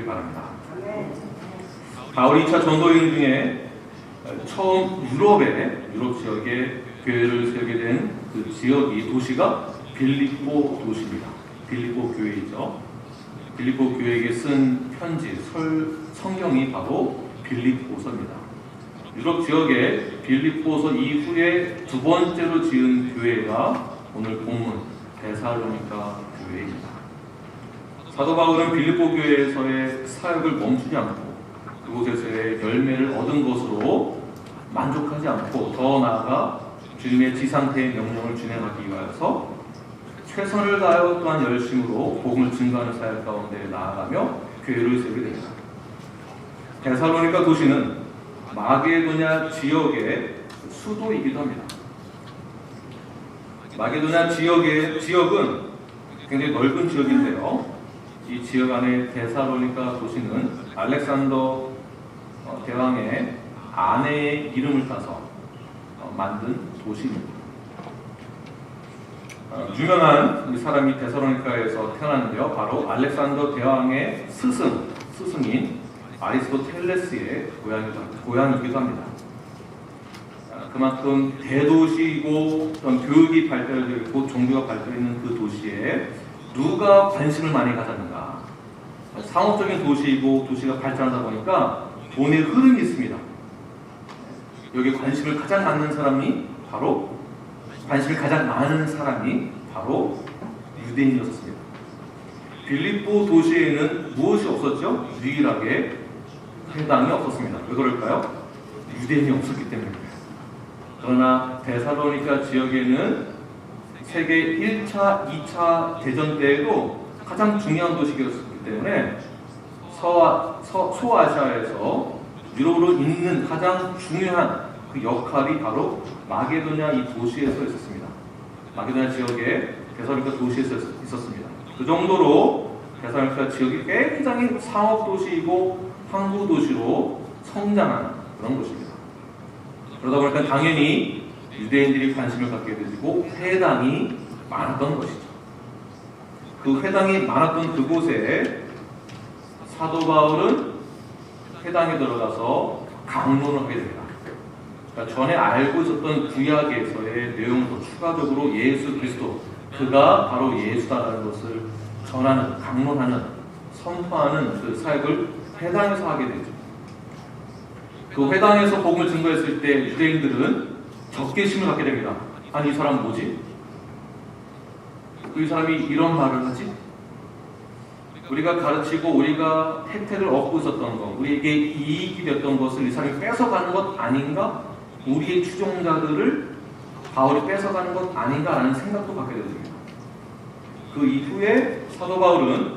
바랍니다. 바울이 2차 전도여행 중에 처음 유럽 지역에 교회를 세우게 된 그 지역이 도시가 빌립보 도시입니다. 빌립보 교회이죠. 빌립보 교회에게 쓴 편지, 성경이 바로 빌립보서입니다. 유럽 지역에 빌립보서 이후에 두 번째로 지은 교회가 오늘 본문 데살로니가 교회입니다. 사도 바울은 빌립보 교회에서의 사역을 멈추지 않고 그곳에서의 열매를 얻은 것으로 만족하지 않고 더 나아가 주님의 지상태의 명령을 진행하기 위해서 최선을 다하여 또한 열심으로 복음을 증거하는 사역 가운데 나아가며 교회를 세우게 됩니다. 데살로니가 도시는 마게도냐 지역의 수도이기도 합니다. 마게도냐 지역은 굉장히 넓은 지역인데요. 이 지역 안에 데살로니가 도시는 알렉산더 대왕의 아내의 이름을 따서 만든 도시입니다. 유명한 사람이 데살로니가에서 태어났는데요. 바로 알렉산더 대왕의 스승인 아리스토텔레스의 고향이기도 합니다. 그만큼 대도시이고 교육이 발달되어 있고 종교가 발달되어 있는 그 도시에 누가 관심을 많이 가졌는가? 상업적인 도시이고 도시가 발전하다 보니까 돈의 흐름이 있습니다. 여기에 관심을 가장 많은 사람이 바로 유대인이었습니다. 빌립보 도시에는 무엇이 없었죠? 유일하게 회당이 없었습니다. 왜 그럴까요? 유대인이 없었기 때문입니다. 그러나 데살로니가 지역에는 세계 1차, 2차 대전 때에도 가장 중요한 도시였기 때문에 소아시아에서 유럽으로 잇는 가장 중요한 그 역할이 바로 마게도냐 이 도시에서 있었습니다. 마게도냐 지역에 데살로니가 도시에서 있었습니다. 그 정도로 데살로니가 지역이 굉장히 상업도시이고 항구도시로 성장하는 그런 곳입니다. 그러다 보니까 당연히 유대인들이 관심을 갖게 되고 회당이 많았던 것이죠. 그 회당이 많았던 그곳에 사도 바울은 회당에 들어가서 강론을 하게 됩니다. 그러니까 전에 알고 있었던 구약에서의 내용도 추가적으로 예수 그리스도, 그가 바로 예수다라는 것을 전하는, 강론하는, 선포하는 그 사역을 회당에서 하게 되죠. 그 회당에서 복음을 증거했을 때 유대인들은 적개심을 갖게 됩니다. 아니 이 사람 뭐지? 이 사람이 이런 말을 하지? 우리가 가르치고 우리가 혜택을 얻고 있었던 것, 우리에게 이익이 됐던 것을 이 사람이 뺏어가는 것 아닌가? 우리의 추종자들을 바울이 뺏어가는 것 아닌가라는 생각도 갖게 됩니다. 그 이후에 사도 바울은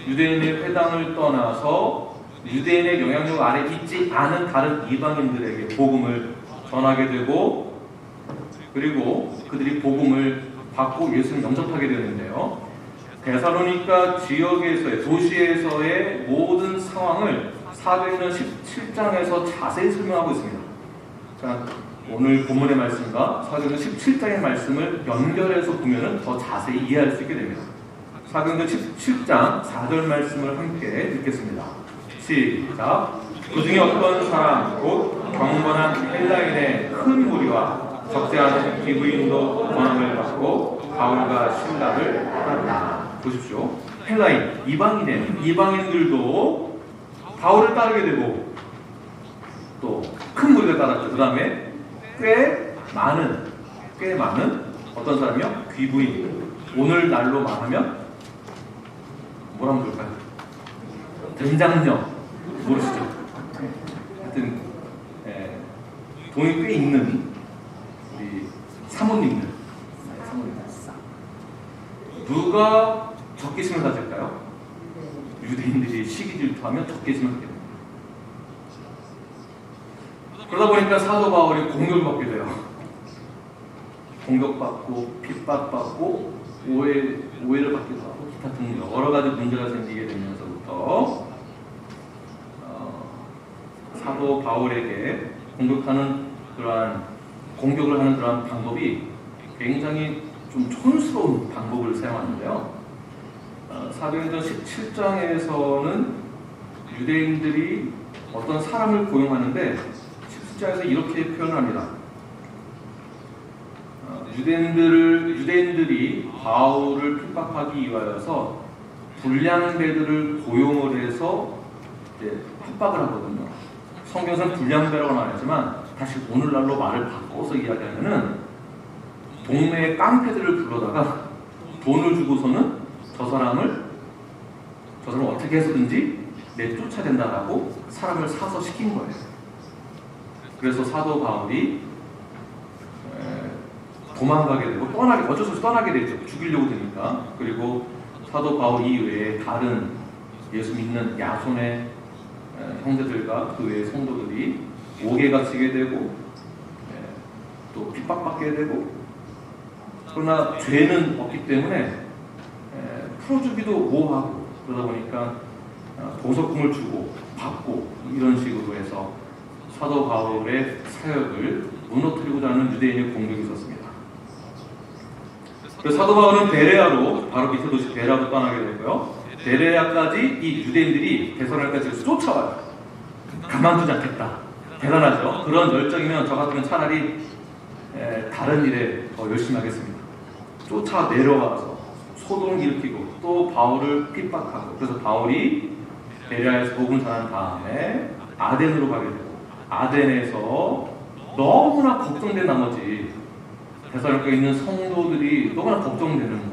유대인의 회당을 떠나서 유대인의 영향력 아래 있지 않은 다른 이방인들에게 복음을 전하게 되고, 그리고 그들이 복음을 받고 예수를 영접하게 되는데요. 데살로니가 지역에서의, 도시에서의 모든 상황을 사도행전 17장에서 자세히 설명하고 있습니다. 그러니까 오늘 본문의 말씀과 사도행전 17장의 말씀을 연결해서 보면 더 자세히 이해할 수 있게 됩니다. 사도행전 17장 4절 말씀을 함께 읽겠습니다. 시작. 그 중에 어떤 사람 곧 경건한 헬라인의 큰 무리와 적지 않은 기브인도 권함을 받고 바울과 실라를 따르다. 보십시오. 헬라인, 이방인들도 바울을 따르게 되고 또 큰 무리가 따랐죠. 그 다음에 꽤 많은 어떤 사람이요? 귀부인. 오늘날로 말하면 뭐라면 좋을까요? 된장녀. 모르시죠? 하여튼 돈이 꽤 있는 우리 사모님들. 누가 적개심을 가질까요? 유대인들이 시기 질투하면 적개심을 갖게 됩니다. 그러다 보니까 사도 바울이 공격을 받게 돼요. 공격받고 핍박받고 오해를 받기도 하고 기타 등 여러 가지 문제가 생기게 되면서부터 사도 바울에게 공격을 하는 그러한 방법이 굉장히 좀 촌스러운 방법을 사용하는데요. 사도행전 17장에서는 유대인들이 어떤 사람을 고용하는데 17장에서 이렇게 표현합니다. 유대인들이 바울을 핍박하기 위하여서 불량배들을 고용을 해서 이제 핍박을 하거든요. 성경에서는 불량배라고는 안 하지만 다시 오늘날로 말을 바꿔서 이야기하면은 동네의 깡패들을 불러다가 돈을 주고서는 저 사람을 어떻게 해서든지 내쫓아야 된다라고 사람을 사서 시킨 거예요. 그래서 사도 바울이 도망가게 되고 어쩔 수 없이 떠나게 되죠. 죽이려고 되니까. 그리고 사도 바울 이외에 다른 예수 믿는 야손의 형제들과 그 외의 성도들이 옥에 갇히게 되고 또 핍박받게 되고, 그러나 죄는 없기 때문에 풀어주기도 뭐하고, 그러다 보니까 보석금을 주고 받고 이런 식으로 해서 사도 바울의 사역을 무너뜨리고자 하는 유대인의 공격이 있었습니다. 그래서 사도 바울은 베레아로, 바로 밑에 도시 베레아로 떠나게 되고요. 베레아까지 이 유대인들이 데살로니가까지 쫓아와요. 가만두지 않겠다. 대단하죠. 그런 열정이면 저 같으면 차라리 다른 일에 더 열심히 하겠습니다. 쫓아 내려와서 소동을 일으키고 또 바울을 핍박하고, 그래서 바울이 베레아에서 복음을 전한 다음에 아덴으로 가게 되고, 아덴에서 너무나 걱정된 나머지 데살로니가에 있는 성도들이 너무나 걱정되는 거예요.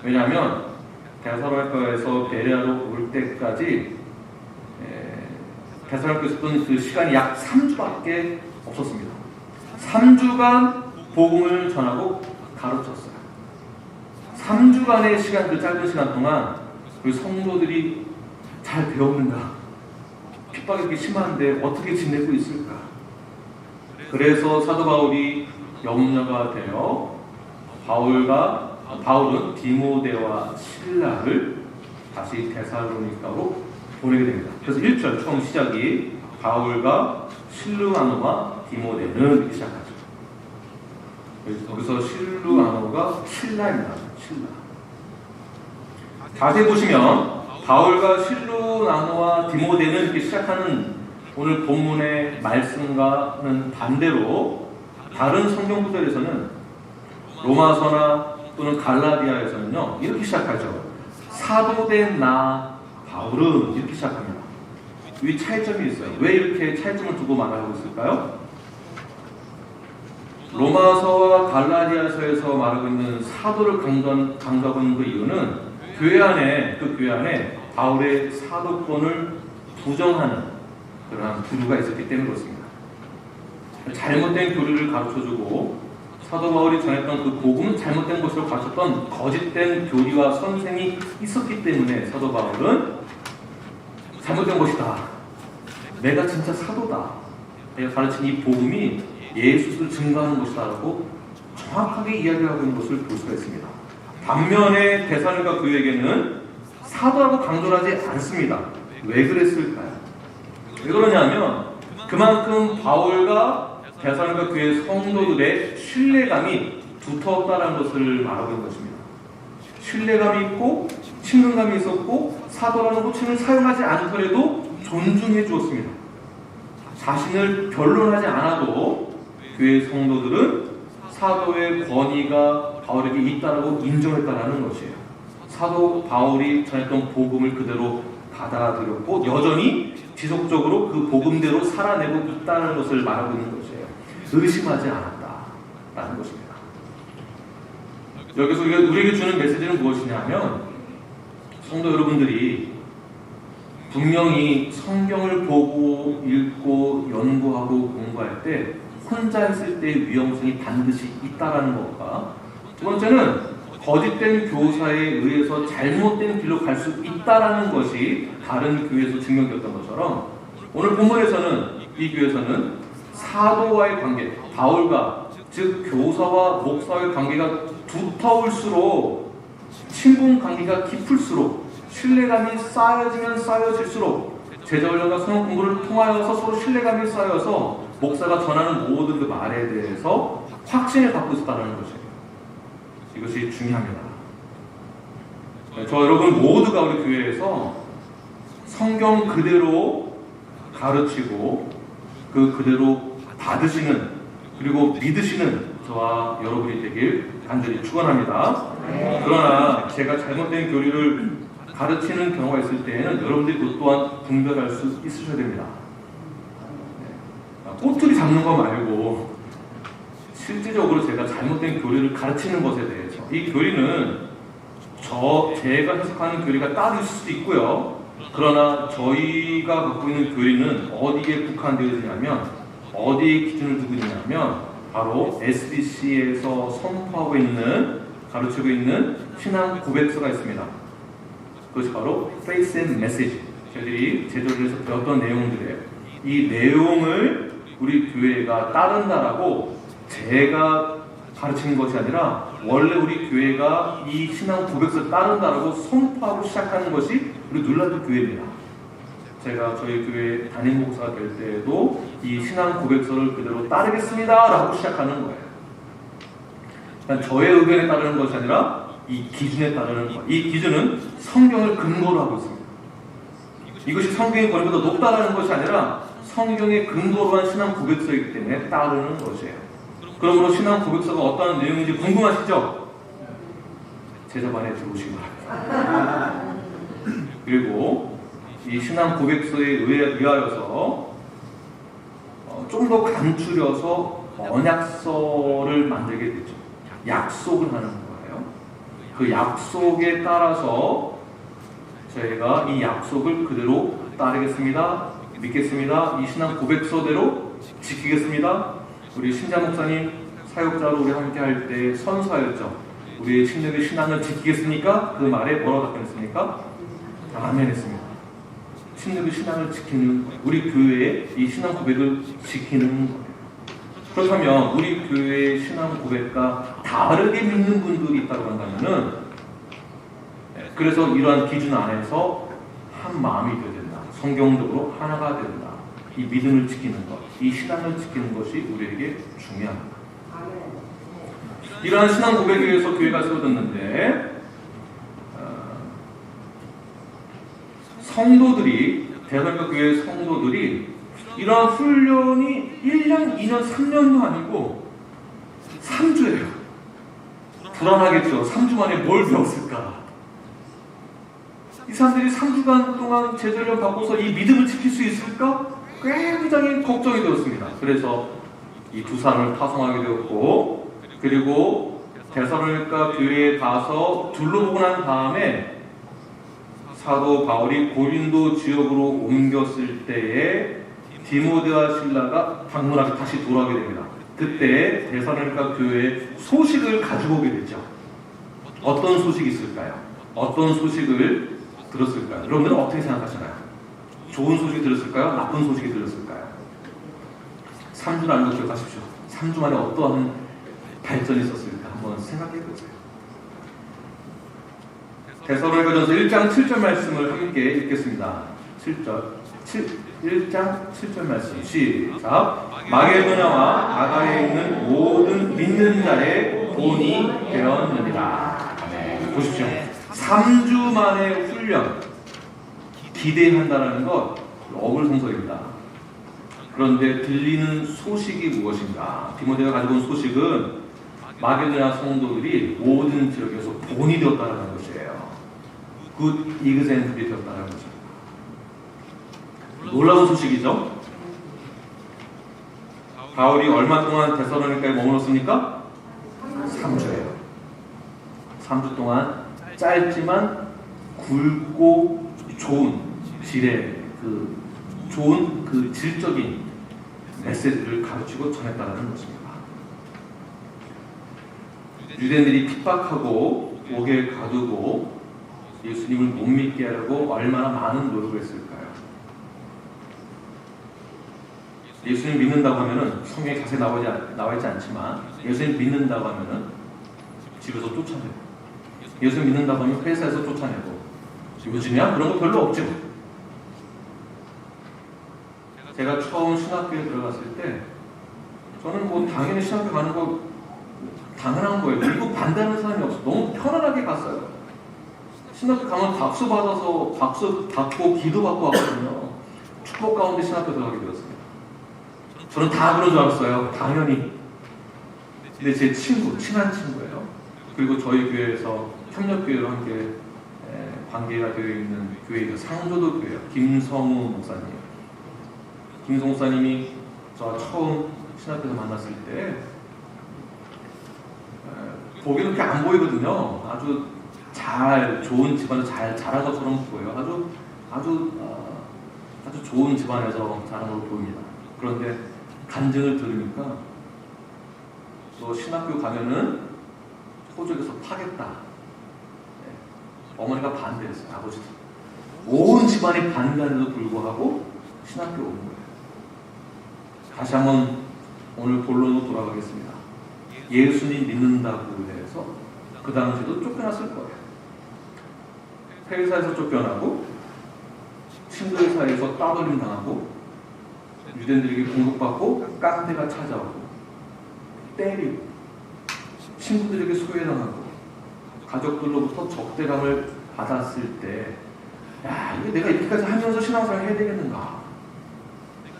왜냐하면 데살로니가에서 베레아로 올 때까지 데살로니가에 있었던 그 시간이 약 3주밖에 없었습니다. 3주간 복음을 전하고 가르쳤어요. 3주간의 시간, 그 짧은 시간 동안 우리 성도들이 잘 배웠는가? 핍박이 이렇게 심한데 어떻게 지내고 있을까? 그래서 사도 바울이 염려가 되어 바울은 디모데와 실라를 다시 데살로니가로 보내게 됩니다. 그래서 1절 처음 시작이 바울과 실루아노와 디모데는 이렇게 시작하죠. 여기서 실루아노가 신라입니다. 신라. 자세히 보시면 바울과 실루아노와 디모데는 이렇게 시작하는 오늘 본문의 말씀과는 반대로 다른 성경 구절에서는 로마서나 또는 갈라디아에서는요 이렇게 시작하죠. 사도된 나 바울은 이렇게 시작합니다. 이 차이점이 있어요. 왜 이렇게 차이점을 두고 말하고 있을까요? 로마서와 갈라디아서에서 말하고 있는 사도를 강조하고 있는 그 이유는 교회 안에 바울의 사도권을 부정하는 그러한 부류가 있었기 때문에 그렇습니다. 잘못된 교리를 가르쳐주고 사도 바울이 전했던 그 복음은 잘못된 것으로 가르쳤던 거짓된 교리와 선생이 있었기 때문에 사도 바울은 잘못된 것이다. 내가 진짜 사도다. 내가 가르친 이 복음이 예수를 증거하는 것이다라고 정확하게 이야기하고 있는 것을 볼 수가 있습니다. 반면에 데살로니가 교회에게는 사도라고 강조를 하지 않습니다. 왜 그랬을까요? 왜 그러냐면 그만큼 바울과 데살로니가 교회 성도들의 신뢰감이 두터웠다는 것을 말하고 있는 것입니다. 신뢰감이 있고 친근감이 있었고 사도라는 호칭을 사용하지 않더라도 존중해 주었습니다. 자신을 변론하지 않아도 교회 성도들은 사도의 권위가 바울에게 있다라고 인정했다는 것이에요. 사도 바울이 전했던 복음을 그대로 받아들였고 여전히 지속적으로 그 복음대로 살아내고 있다는 것을 말하고 있는 것이에요. 의심하지 않았다라는 것입니다. 여기서 우리에게 주는 메시지는 무엇이냐면 성도 여러분들이 분명히 성경을 보고 읽고 연구하고 공부할 때 혼자 했을 때의 위험성이 반드시 있다라는 것과 두 번째는 거짓된 교사에 의해서 잘못된 길로 갈 수 있다라는 것이 다른 교회에서 증명되었던 것처럼 오늘 본문에서는 이 교회에서는 사도와의 관계, 바울과 즉 교사와 목사와의 관계가 두터울수록 친분 관계가 깊을수록 신뢰감이 쌓여지면 쌓여질수록 제자훈련과 성경 공부를 통하여서 서로 신뢰감이 쌓여서 목사가 전하는 모든 그 말에 대해서 확신을 갖고 있었다는 것이에요. 이것이 중요합니다. 저 여러분 모두가 우리 교회에서 성경 그대로 가르치고 그 그대로 받으시는 그리고 믿으시는 저와 여러분이 되길 간절히 축원합니다. 그러나 제가 잘못된 교리를 가르치는 경우가 있을 때에는 여러분들이 그것 또한 분별할 수 있으셔야 됩니다. 꼬투리 잡는 거 말고 실질적으로 제가 잘못된 교리를 가르치는 것에 대해서 이 교리는 제가 해석하는 교리가 따로 있을 수도 있고요. 그러나 저희가 갖고 있는 교리는 어디에 국한되어 있냐면 어디에 기준을 두고 있냐면 바로 SBC에서 선포하고 있는 가르치고 있는 신앙 고백서가 있습니다. 그것이 바로 Faith and Message. 저희들이 제도를 해서 배웠던 내용들이에요. 이 내용을 우리 교회가 따른다라고 제가 가르치는 것이 아니라 원래 우리 교회가 이 신앙 고백서를 따른다라고 선포하고 시작하는 것이 우리 눌라도 교회입니다. 제가 저희 교회 담임 목사가 될 때에도 이 신앙 고백서를 그대로 따르겠습니다라고 시작하는 거예요. 그러니까 저의 의견에 따르는 것이 아니라 이 기준에 따르는 거예요. 이 기준은 성경을 근거로 하고 있습니다. 이것이 성경의 권위보다 높다라는 것이 아니라 성경의 근거로 한 신앙 고백서이기 때문에 따르는 것이에요. 그러므로 신앙 고백서가 어떤 내용인지 궁금하시죠? 제자반에 들어오시기 바랍니다. 그리고 이 신앙 고백서에 의하여서 좀 더 감추려서 언약서를 만들게 되죠. 약속을 하는 거예요. 그 약속에 따라서 저희가 이 약속을 그대로 따르겠습니다. 믿겠습니다. 이 신앙 고백서대로 지키겠습니다. 우리 신자 목사님 사역자로 우리 함께 할 때 선서하였죠. 우리의 신령의 신앙을 지키겠습니까? 그 말에 뭐라고 답변했습니까? 아멘 했습니다. 신령의 신앙을 지키는 거예요. 우리 교회의 이 신앙 고백을 지키는 거예요. 그렇다면 우리 교회의 신앙 고백과 다르게 믿는 분들이 있다고 한다면은 그래서 이러한 기준 안에서 한 마음이 되어야 된다. 성경적으로 하나가 된다. 이 믿음을 지키는 것, 이 신앙을 지키는 것이 우리에게 중요합니다. 이러한 신앙 고백에 의해서 교회가 세워졌는데 성도들이 대선교 교회 성도들이 이러한 훈련이 1년, 2년, 3년도 아니고 3주예요. 불안하겠죠. 3주 만에 뭘 배웠을까? 이 사람들이 3주간 동안 제자훈련 받고서 이 믿음을 지킬 수 있을까? 굉장히 걱정이 되었습니다. 그래서 이 두 사람을 파송하게 되었고, 그리고 데살로니가 교회에 가서 둘러보고 난 다음에 사도 바울이 고린도 지역으로 옮겼을 때에 디모데와 실라가 방문하게 다시 돌아오게 됩니다. 그때 데살로니가 교회의 소식을 가지고 오게 되죠. 어떤 소식이 있을까요? 어떤 소식을 들었을까요? 여러분들은 어떻게 생각하시나요? 좋은 소식이 들었을까요? 나쁜 소식이 들었을까요? 3주 나는 거 기억하십시오. 3주 만에 어떠한 발전이 있었을까? 한번 생각해 보세요. 데살로니가전서 1장 7절 말씀을 함께 읽겠습니다. 1장 7절 말씀 시작. 마게도냐와 아가야에 있는 모든 믿는 자의 본이 되었느니라. 아멘. 보십시오. 3주 만의 훈련, 기대한다는 것 어불성설입니다. 그런데 들리는 소식이 무엇인가? 디모데가 가지고 온 소식은 마게도냐 성도들이 모든 지역에서 본이 되었다는 것이에요. 굿 이그젠플이 되었다는 것입니다. 놀라운 소식이죠. 바울이 얼마 동안 데살로니가에 머물렀습니까? 3주예요. 3주 동안 짧지만 굵고 좋은 질의 좋은 질적인 메시지를 가르치고 전했다는 것입니다. 유대인들이 핍박하고 옥에 가두고 예수님을 못 믿게 하려고 얼마나 많은 노력을 했을까요? 예수님 믿는다고 하면은 성경에 자세히 나와 있지 않지만 예수님 믿는다고 하면은 집에서 쫓아내고 예수님 믿는다고 하면 회사에서 쫓아내고 요즘이야 그런 거 별로 없죠. 제가 처음 신학교에 들어갔을 때 저는 뭐 당연히 신학교 가는 거 당연한 거예요. 그리고 반대하는 사람이 없어. 너무 편안하게 갔어요. 신학교 가면 박수 받아서 박수 받고 기도 받고 왔거든요. 축복 가운데 신학교 들어가게 되었습니다. 저는 다 그런 줄 알았어요. 당연히. 근데 제 친구, 친한 친구예요. 그리고 저희 교회에서 협력교회로 함께 관계가 되어 있는 교회가 상조도 교회예요. 김성우 목사님. 김성우 목사님이 저 처음 신학교에서 만났을 때 보기는 그렇게 안 보이거든요. 아주 좋은 집안에서 잘 자란 것처럼 보여요. 아주 좋은 집안에서 자란 걸로 보입니다. 그런데 간증을 들으니까 너 신학교 가면은 호적에서 파겠다. 네. 어머니가 반대했어요. 아버지도. 온 집안이 반대한데도 불구하고 신학교 온 거예요. 다시 한번 오늘 본론으로 돌아가겠습니다. 예수님 믿는다고 해서 그 당시에도 쫓겨났을 거예요. 회사에서 쫓겨나고 친구들 사이에서 따돌림 당하고 유대인들에게 공격받고 깡패가 찾아오고 때리고 친구들에게 소외당하고 가족들로부터 적대감을 받았을 때 야, 이게 내가 이렇게까지 하면서 신앙생활 해야 되겠는가?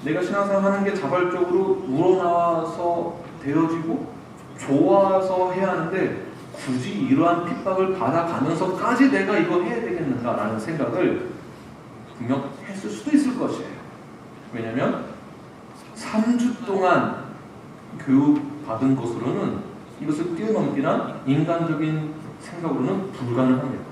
내가 신앙생활 하는 게 자발적으로 우러나와서 되어지고 좋아서 해야 하는데 굳이 이러한 핍박을 받아가면서까지 내가 이거 해야 되겠는가라는 생각을 분명 했을 수도 있을 것이에요. 왜냐하면 3주 동안 교육받은 것으로는 이것을 뛰어넘기나 인간적인 생각으로는 불가능합니다.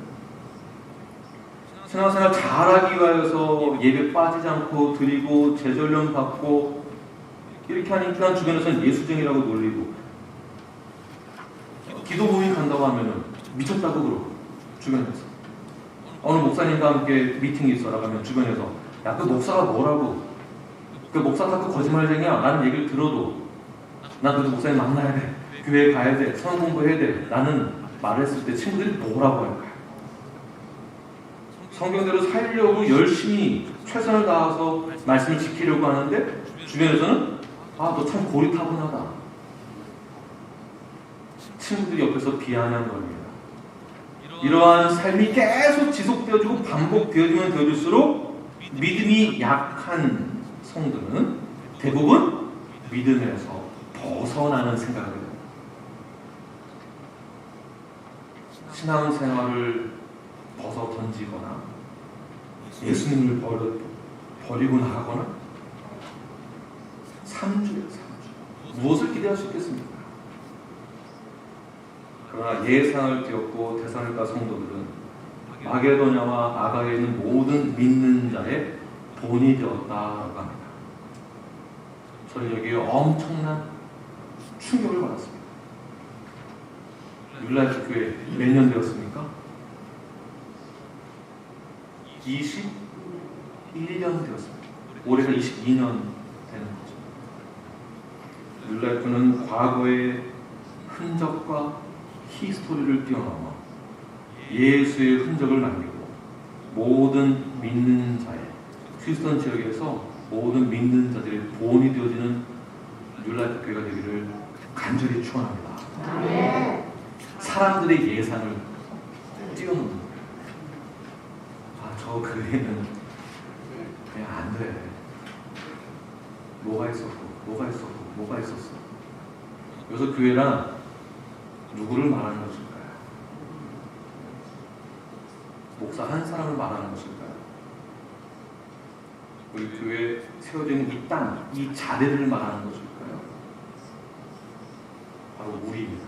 신앙생활 잘하기 위해서 예배 빠지지 않고 드리고 제전련 받고 이렇게 하니까 주변에서는 예수쟁이라고 놀리고 기도 모임 간다고 하면은 미쳤다고 그러고 주변에서 어느 목사님과 함께 미팅이 있어라 하면 주변에서 야 그 목사가 뭐라고 그 목사가 그 거짓말쟁이야 라는 얘기를 들어도 나 그 목사님 만나야 돼 교회 가야 돼 성경 공부해야 돼 라는 말을 했을 때 친구들이 뭐라고 할까요? 성경대로 살려고 열심히 최선을 다해서 말씀을 지키려고 하는데 주변에서는 아 너 참 고리타분하다 친구들이 옆에서 비아냥 겁니다. 이러한 삶이 계속 지속되어지고 반복되어지면 되어질수록 믿음이 약한 성도는 대부분 믿음에서 벗어나는 생각을 합니다. 신앙생활을 벗어 던지거나 예수님을 버리고 나가거나 3주예요. 3주. 무엇을 기대할 수 있겠습니까? 그러나 예상을 띄었고 데살로니가 성도들은 마게도냐와 아가에 있는 모든 믿는 자의 본이 되었다라고 합니다. 저는 여기에 엄청난 충격을 받았습니다. 율라이트 교회 몇 년 되었습니까? 21년 되었습니다. 올해가 22년 되는 거죠. 율라이트는 과거의 흔적과 히스토리를 뛰어넘어 예수의 흔적을 남기고 모든 믿는 자의 휘스턴 지역에서 모든 믿는 자들의 본이 되어지는 율라이트 교회가 되기를 간절히 축원합니다. 사람들의 예상을 뛰어넘는 거예요. 아, 저 교회는 그냥 안 돼. 뭐가 있었어. 여기서 교회란 누구를 말하는 것일까요? 목사 한 사람을 말하는 것일까요? 우리 교회에 세워져 있는 이 땅, 이 자리들을 말하는 것일까요? 바로 우리입니다.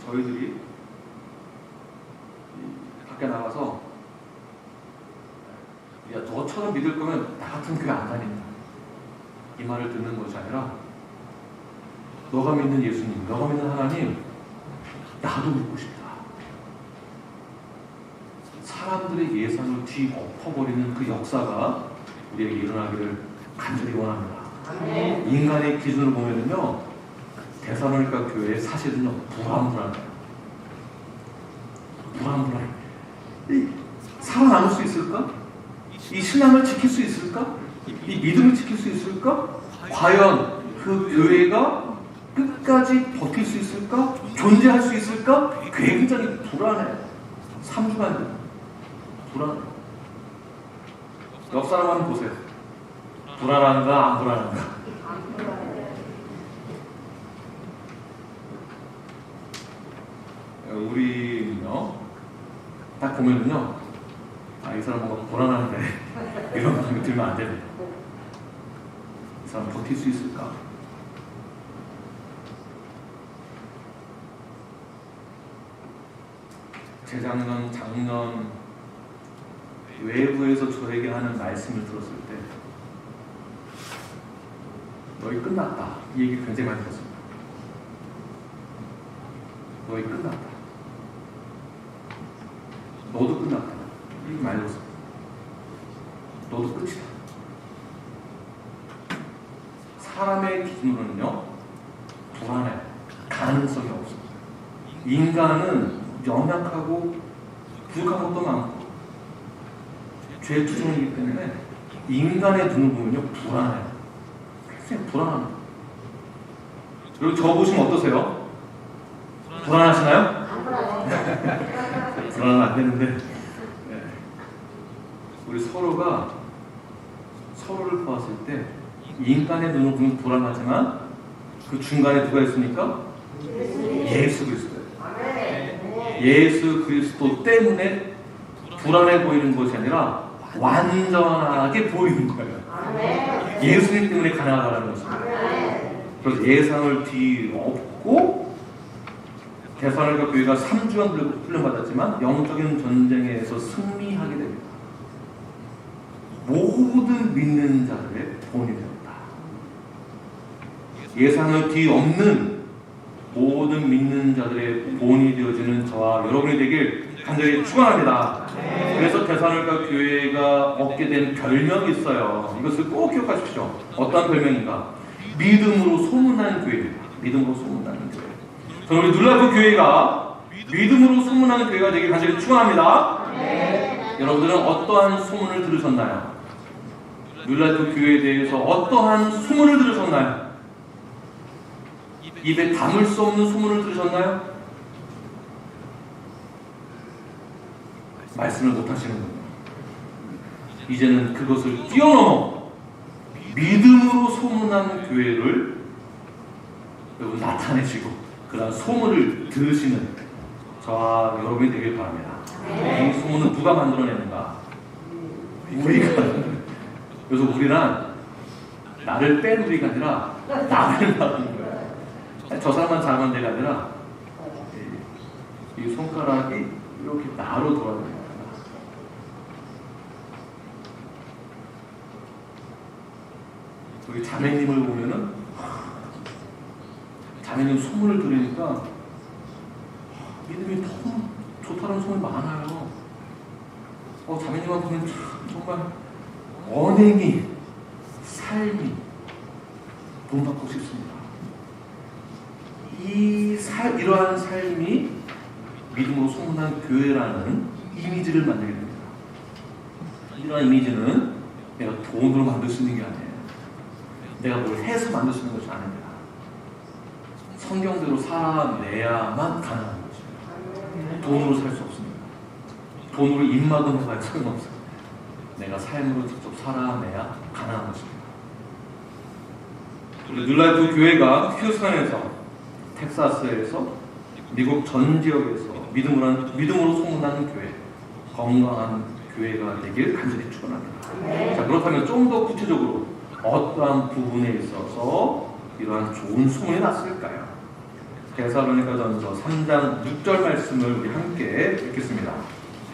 저희들이 밖에 나가서 야 너처럼 믿을 거면 나 같은 교회 안 다닌다 이 말을 듣는 것이 아니라 너가 믿는 예수님, 너가 믿는 하나님 나도 믿고 싶다. 사람들의 예상을 뒤엎어버리는 그 역사가 우리에게 일어나기를 간절히 원합니다. 인간의 기준으로 보면은요 데살로니가 교회의 사실은요 불안해요. 살아남을 수 있을까? 이 신앙을 지킬 수 있을까? 이 믿음을 지킬 수 있을까? 과연 그 교회가 끝까지 끝까지 버틸 수 있을까? 존재할 수 있을까? 굉장히 불안해요. 3주간 불안해요. 옆 사람 한번 보세요. 불안한가 안 불안한가? 우리는요, 딱 보면은요, 이 사람 뭔가 불안한데 이런 생각이 들면 안 되네. 이 사람 버틸 수 있을까? 재작년, 작년 외부에서 저에게 하는 말씀을 들었을 때 너희 끝났다. 이 얘기 굉장히 많이 들었습니다. 너희 끝났다. 너도 끝났다. 이 얘기 많이 들었습니다. 너도 끝이다. 사람의 기준으로는요, 불안해. 가능성이 없습니다. 인간은 연약하고 부족한 것도 많고 죄 투성이기 때문에 인간의 눈을 보면요, 불안해요. 굉장히 불안합니다. 그리고 저 보시면 어떠세요? 불안하시나요? 불안하면 안 되는데, 네. 우리 서로가 서로를 보았을 때 인간의 눈을 보면 불안하지만 그 중간에 누가 있습니까? 예수 그리스도예요. 예수 그리스도 때문에 불안해 보이는 것이 아니라 완전하게 보이는 거예요. 예수님 때문에 가능하다는 것입니다. 그래서 예상을 뒤엎고 데살로니가 교회가 3주간 훈련받았지만 영적인 전쟁에서 승리하게 됩니다. 모든 믿는 자들의 본이 되었다. 예상을 뒤엎는 모든 믿는 자들의 본이 되어지는 저와 여러분이 되길 간절히 축원합니다. 그래서 데살로니가 교회가 얻게 된 별명이 있어요. 이것을 꼭 기억하십시오. 어떤 별명인가? 믿음으로 소문난 교회입니다. 믿음으로 소문나는 교회. 저는 우리 눌라이프 교회가 믿음으로 소문나는 교회가 되길 간절히 축원합니다. 여러분들은 어떠한 소문을 들으셨나요? 눌라이프 교회에 대해서 어떠한 소문을 들으셨나요? 입에 담을 수 없는 소문을 들으셨나요? 말씀을 못 하시는군요. 이제는 그것을 뛰어넘어 믿음으로 소문난 교회를 여러분 나타내시고 그런 소문을 들으시는 저와 여러분이 되길 바랍니다. 이 소문은 누가 만들어내는가? 우리가. 그래서 우리란 나를 뺀 우리가 아니라 나를 받는 거예요. 저 사람만 잘하면 되가 아니라 이 손가락이 이렇게 나로 돌아가는 거예요. 우리 자매님을 보면은 자매님 소문을 들으니까 믿음이 너무 좋다는 소문이 많아요. 자매님만 보면 정말 언행이 삶이 본받고 싶습니다. 이러한 삶이 믿음으로 소문난 교회라는 이미지를 만들게 됩니다. 이러한 이미지는 내가 돈으로 만들 수 있는 게 아니에요. 내가 뭘 해서 만들 수 있는 것이 아닙니다. 성경대로 살아내야만 가능한 것입니다. 돈으로 살 수 없습니다. 돈으로 입막음 해봐야 소용없어요. 내가 삶으로 직접 살아내야 가능한 것입니다. 우리 눌라이프 교회가 휴스턴에서, 텍사스에서, 미국 전 지역에서 믿음으로 소문나는 교회, 건강한 교회가 되길 간절히 축원합니다. 자, 그렇다면 좀 더 구체적으로 어떠한 부분에 있어서 이러한 좋은 소문이 났을까요? 데살로니가전서 3장 6절 말씀을 우리 함께 읽겠습니다.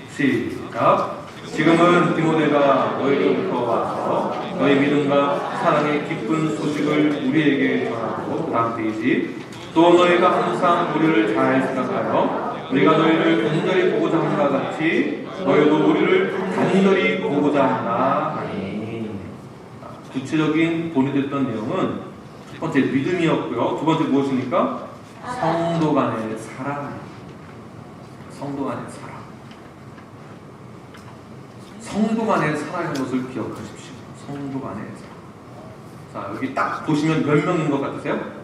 시작. 지금은 디모데가 너희로부터 와서 너희 믿음과 사랑의 기쁜 소식을 우리에게 전하고, 다음 페이지. 또 너희가 항상 우리를 잘 생각하여 우리가 너희를 간절히 보고자 함과 같이 너희도 우리를 간절히 보고자 한다 하니. 구체적인 본이 됐던 내용은 첫 번째 믿음이었고요. 두 번째 무엇입니까? 성도 간의 사랑. 성도 간의 사랑. 성도 간의 사랑인 것을 기억하십시오. 성도 간의 사랑. 자, 여기 딱 보시면 몇 명인 것 같으세요?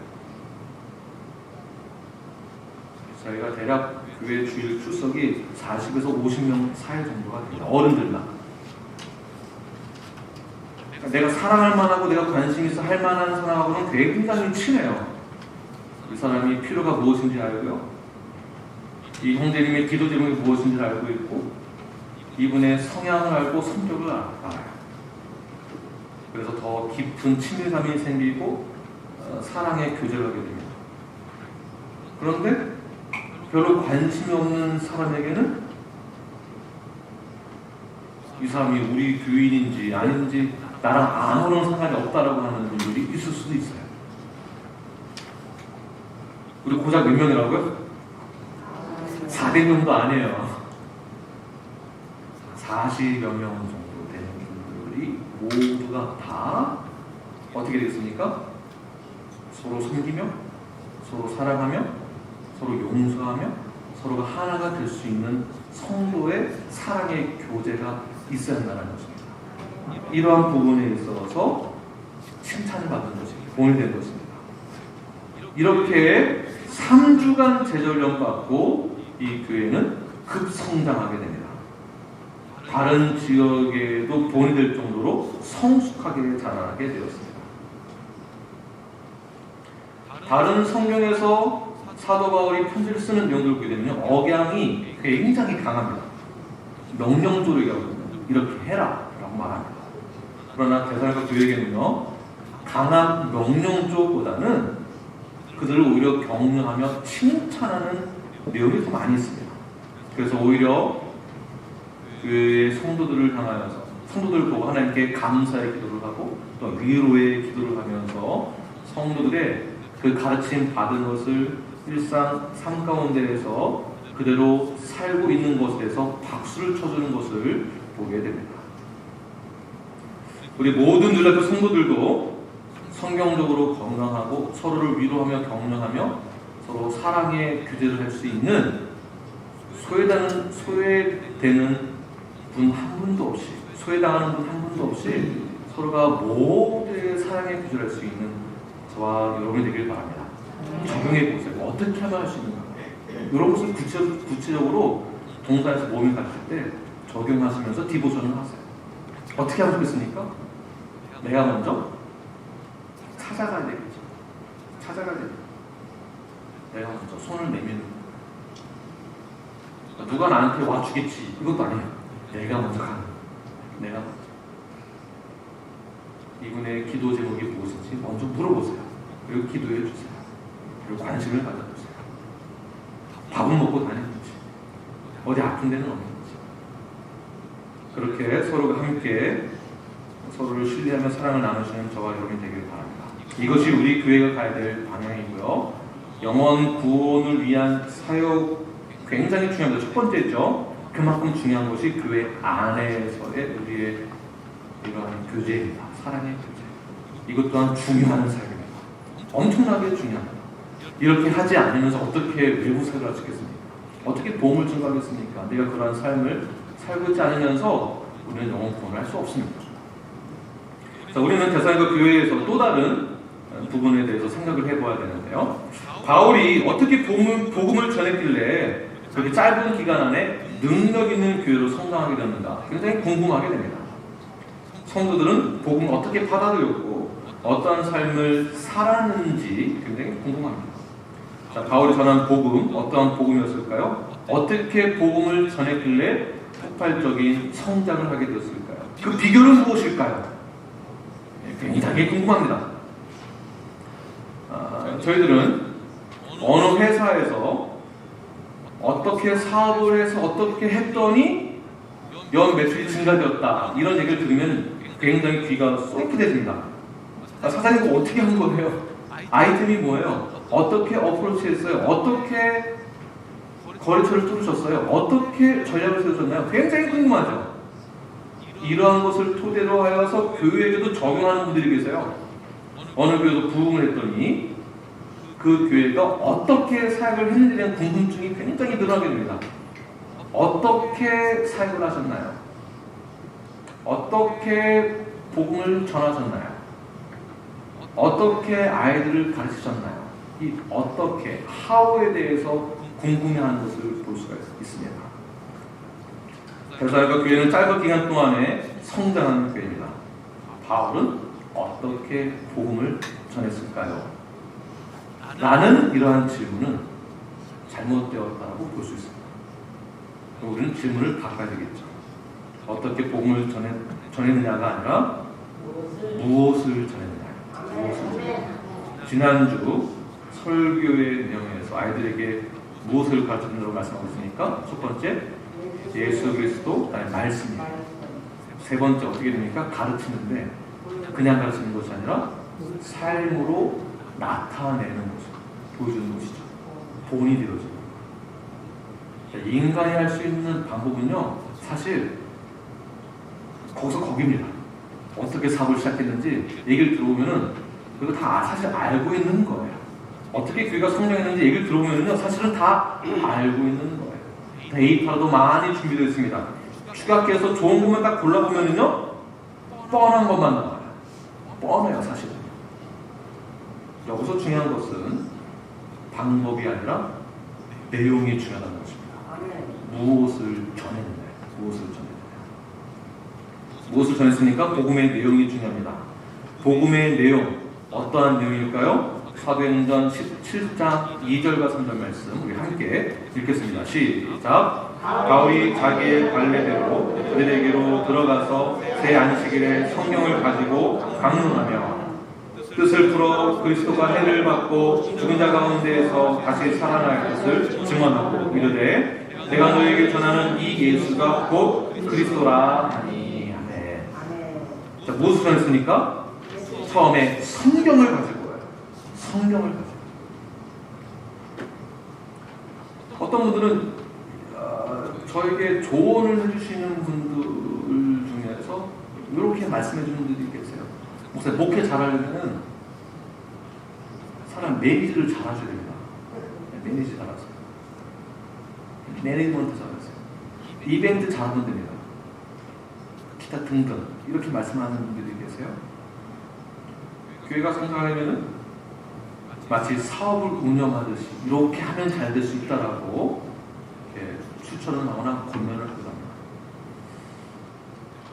저희가 대략 교회 주일 출석이 40에서 50명 사이 정도가 됩니다. 어른들만. 내가 사랑할 만하고 내가 관심 있어 할 만한 사람하고는 굉장히 친해요. 이 사람이 필요가 무엇인지 알고요. 이 형제님의 기도 제목이 무엇인지 알고 있고 이분의 성향을 알고 성격을 알아요. 그래서 더 깊은 친밀감이 생기고 사랑의 교제를 하게 됩니다. 그런데 별로 관심이 없는 사람에게는 이 사람이 우리 교인인지 아닌지 나랑 아무런 상관이 없다라고 하는 분들이 있을 수도 있어요. 우리 고작 몇 명이라고요? 400명도 아니에요. 40여 명 정도 되는 분들이 모두가 다 어떻게 되겠습니까? 서로 섬기며, 서로 사랑하며, 서로 용서하며, 서로가 하나가 될 수 있는 성도의 사랑의 교제가 있어야 한다는 것입니다. 이러한 부분에 있어서 칭찬을 받는 것이 본이 된 것입니다. 이렇게 3주간 제절령 받고 이 교회는 급성장하게 됩니다. 다른 지역에도 본이 될 정도로 성숙하게 자라게 되었습니다. 다른 성경에서 사도 바울이 편지를 쓰는 내용들을 보게 되면 억양이 굉장히 강합니다. 명령조리라고 이렇게 해라 라고 말합니다. 그러나 데살로니가 교회에게는요 강한 명령조보다는 그들을 오히려 격려하며 칭찬하는 내용이 더 많이 있습니다. 그래서 오히려 교회의 성도들을 향하여서 성도들을 보고 하나님께 감사의 기도를 하고 또 위로의 기도를 하면서 성도들의 그 가르침 받은 것을 일상 삶 가운데에서 그대로 살고 있는 것에서 박수를 쳐주는 것을 보게 됩니다. 우리 모든 누리교 성도들도 성경적으로 건강하고 서로를 위로하며 격려하며 서로 사랑의 교제를 할 수 있는 소외되는 분 한 분도 없이 소외당하는 분 한 분도 없이 서로가 모두의 사랑의 교제를 할 수 있는 저와 여러분이 되길 바랍니다. 적용해 보세요. 어떻게 하면 할 수 있는가? 이런 것을 구체적으로 동사에서 몸이 가르칠 때 적용하시면서 디보션을 하세요. 어떻게 하면 좋겠습니까? 내가 먼저 찾아가야 되겠죠. 찾아가야 되겠죠. 내가 먼저 손을 내미는 누가 나한테 와주겠지 이것도 아니에요. 내가 먼저 가는 거예요. 내가 먼저 이분의 기도 제목이 무엇인지 먼저 물어보세요. 그리고 기도해 주세요. 그리고 관심을 가져주세요. 밥은 먹고 다니는지 어디 아픈 데는 없는지 그렇게 서로가 함께 서로를 신뢰하며 사랑을 나누시는 저와 여러분이 되길 바랍니다. 이것이 우리 교회가 가야 될 방향이고요. 영원 구원을 위한 사역 굉장히 중요합니다. 첫 번째죠. 그만큼 중요한 것이 교회 안에서의 우리의 이러한 교제입니다. 사랑의 교제. 이것 또한 중요한 사역입니다. 엄청나게 중요합니다. 이렇게 하지 않으면서 어떻게 외부 사역을 할 수 있겠습니까? 어떻게 도움을 증가하겠습니까? 내가 그러한 삶을 살고 있지 않으면서 우리는 영원 구원을 할 수 없습니다. 자, 우리는 데살로니가 교회에서 또 다른 부분에 대해서 생각을 해봐야 되는데요. 바울이 어떻게 복음을 전했길래 그렇게 짧은 기간 안에 능력 있는 교회로 성장하게 됐는가 굉장히 궁금하게 됩니다. 성도들은 복음을 어떻게 받아들였고 어떠한 삶을 살았는지 굉장히 궁금합니다. 자, 바울이 전한 복음 어떠한 복음이었을까요? 어떻게 복음을 전했길래 폭발적인 성장을 하게 되었을까요? 그 비결은 무엇일까요? 굉장히 궁금합니다. 저희들은 어느 회사에서 어떻게 사업을 해서 어떻게 했더니 연 매출이 증가되었다 이런 얘기를 들으면 굉장히 귀가 쏠깃해집니다. 사장님 어떻게 한 거예요? 아이템이 뭐예요? 어떻게 어프로치했어요? 어떻게 거래처를 뚫으셨어요? 어떻게 전략을 세우셨나요? 굉장히 궁금하죠. 이러한 것을 토대로 하여서 교회에도 적용하는 분들이 계세요. 어느 교회도 부흥을 했더니 그 교회가 어떻게 사역을 했는지에 대한 궁금증이 굉장히 늘어나게 됩니다. 어떻게 사역을 하셨나요? 어떻게 복음을 전하셨나요? 어떻게 아이들을 가르치셨나요? 이 어떻게, how에 대해서 궁금해하는 것을 볼 수가 있습니다. 데살로니가 교회는 짧은 기간 동안에 성장하는 교회입니다. 바울은 어떻게 복음을 전했을까요? 라는 이러한 질문은 잘못되었다고 볼 수 있습니다. 우리는 질문을 바꿔야 되겠죠. 어떻게 복음을 전했느냐가 아니라 무엇을 전했느냐. 지난주 설교의 내용에서 아이들에게 무엇을 가르쳤느냐고 말씀하고 있으니까 첫 번째 예수 그리스도 말씀입니다. 세 번째 어떻게 됩니까? 가르치는데 그냥 가르치는 것이 아니라 삶으로 나타내는 것이죠. 보여주는 것이죠. 본이 되어지는 거예요. 인간이 할 수 있는 방법은요, 사실 거기서 거기입니다. 어떻게 사업을 시작했는지 얘기를 들어보면은 그거 다 사실 알고 있는 거예요. 어떻게 교회가 성장했는지 얘기를 들어보면요, 사실은 다 알고 있는 거예요. 데이터도 많이 준비되어 있습니다. 축약해서 좋은 것만 딱 골라보면요, 뻔한 것만 나와요. 뻔해요, 사실은. 여기서 중요한 것은 방법이 아니라 내용이 중요하다는 것입니다. 무엇을 전했느냐, 무엇을 전했으니까 복음의 내용이 중요합니다. 복음의 내용, 어떠한 내용일까요? 사도행전 17장 2절과 3절 말씀 우리 함께 읽겠습니다. 시작. 바울이 자기의 관례대로 그들에게로 들어가서 새 안식일에 성경을 가지고 강론하며 뜻을 풀어 그리스도가 해를 받고 죽은 자 가운데에서 다시 살아날 것을 증언하고 이르되 내가 너에게 전하는 이 예수가 곧 그리스도라 하니. 아멘. 자, 무엇을 전했습니까? 처음에 성경을 가지고 성경을 가지고. 어떤 분들은 저에게 조언을 해주시는 분들 중에서 이렇게 말씀해 주는 분들이 계세요. 목사님, 목회 잘하려면 사람 매니지를 잘하셔야 됩니다. 매니지 잘하세요. 매니지먼트 잘하세요. 이벤트 잘하면 됩니다. 기타 등등 이렇게 말씀하는 분들이 계세요. 교회가 성장하려면은 마치 사업을 운영하듯이 이렇게 하면 잘 될 수 있다라고 추천을 하거나 권면을 하거나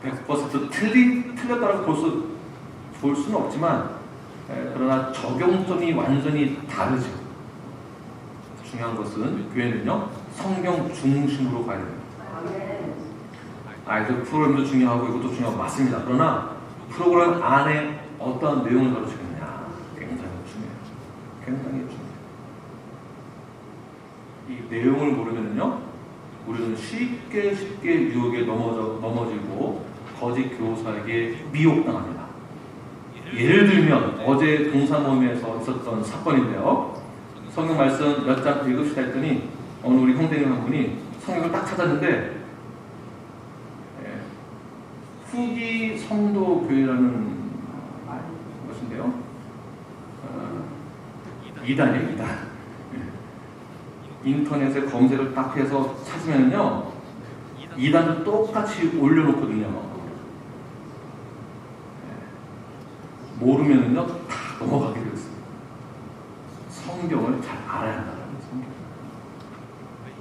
100% 틀렸다라고 볼 수는 없지만 그러나 적용점이 완전히 다르죠. 중요한 것은 교회는요, 성경 중심으로 가야 됩니다. 아이들 프로그램도 중요하고 이것도 중요하고 맞습니다. 그러나 프로그램 안에 어떠한 내용을 가르치느냐 굉장히 중요해요. 이 내용을 모르면요, 우리는 쉽게 유혹에 넘어지고 거짓 교사에게 미혹당합니다. 예를 들면 어제 동사모임에서 있었던 사건인데요. 성경 말씀 몇 장 읽읍시다 했더니 오늘 우리 형제님 한 분이 성경을 딱 찾았는데 후기 성도교회라는 것인데요. 이단이에요, 이단. 인터넷에 검색을 딱 해서 찾으면요, 이단도 똑같이 올려놓거든요. 모르면요, 다 넘어가게 되어 있습니다. 성경을 잘 알아야 한다는 성경.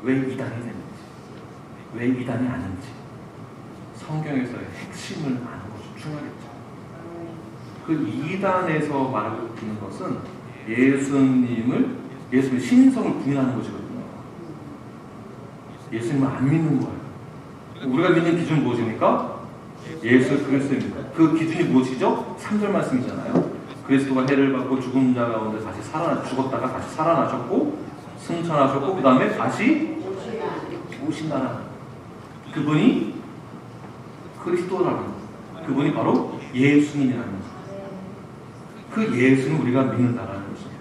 왜 이단이 되는지, 왜 이단이 아닌지, 성경에서의 핵심을 아는 것이 중요하겠죠. 그 이단에서 말하고 있는 것은 예수님의 신성을 부인하는 것이거든요. 예수님을 안 믿는 거예요. 우리가 믿는 기준은 무엇입니까? 예수 그리스도입니다. 그 기준이 무엇이죠? 3절 말씀이잖아요. 그리스도가 해를 받고 죽은 자 가운데 다시 죽었다가 다시 살아나셨고 승천하셨고 그 다음에 다시 오신다는 그분이 그리스도라는 것. 그분이 바로 예수님이라는 것. 그 예수는 우리가 믿는다라는 것입니다.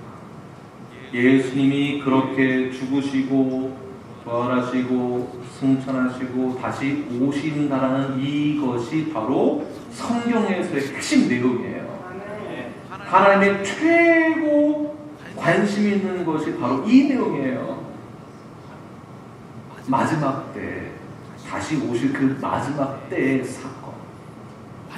예수님이 그렇게 죽으시고 부활하시고 승천하시고 다시 오신다라는 이것이 바로 성경에서의 핵심 내용이에요. 하나님의 최고 관심 있는 것이 바로 이 내용이에요. 마지막 때 다시 오실 그 마지막 때의 사건,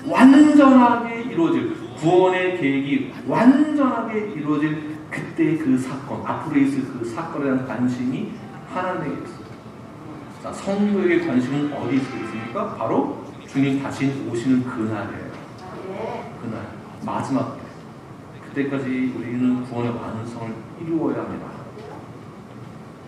완전하게 이루어질 구원의 계획이 완전하게 이루어질 그때의 그 사건, 앞으로 있을 그 사건에 대한 관심이 하나님에게 있어요. 자, 성도에게 관심은 어디 있습니까? 바로 주님 다시 오시는 그날이에요. 그날 마지막 때. 그때까지 우리는 구원의 완성을 이루어야 합니다.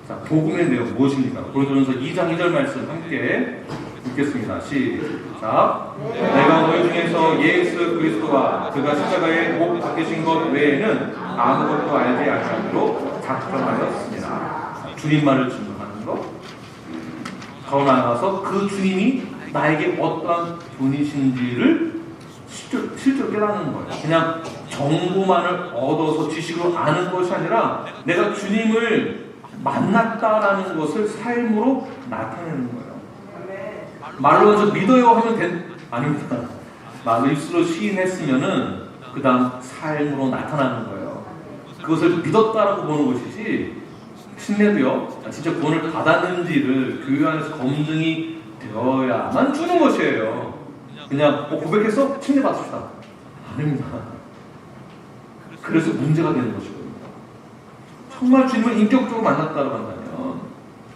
자, 복음의 내용 무엇입니까? 고린도전서 2장 2절 말씀 함께 읽겠습니다. 시작. 내가 너희 중에서 예수 그리스도와 그가 십자가에 못 박히신 것 외에는 아무것도 알지 아니하므로 작정하였습니다. 주님만을 증거하는 것. 더 나아가서 그 주님이 나에게 어떠한 분이신지를 실제로 깨닫는 거예요. 그냥 정보만을 얻어서 지식으로 아는 것이 아니라 내가 주님을 만났다라는 것을 삶으로 나타내는 거예요. 말로 저 믿어요 하면 아닙니다. 말로 입술로 시인했으면은 그 다음 삶으로 나타나는 거예요. 그것을 믿었다라고 보는 것이지 신뢰도요 진짜 구원을 받았는지를 교회 안에서 검증이 되어야만 주는 것이에요. 그냥 고백해서 침례 받읍시다. 아닙니다. 그래서 문제가 되는 것이거든요. 정말 주님을 인격적으로 만났다고 한다면,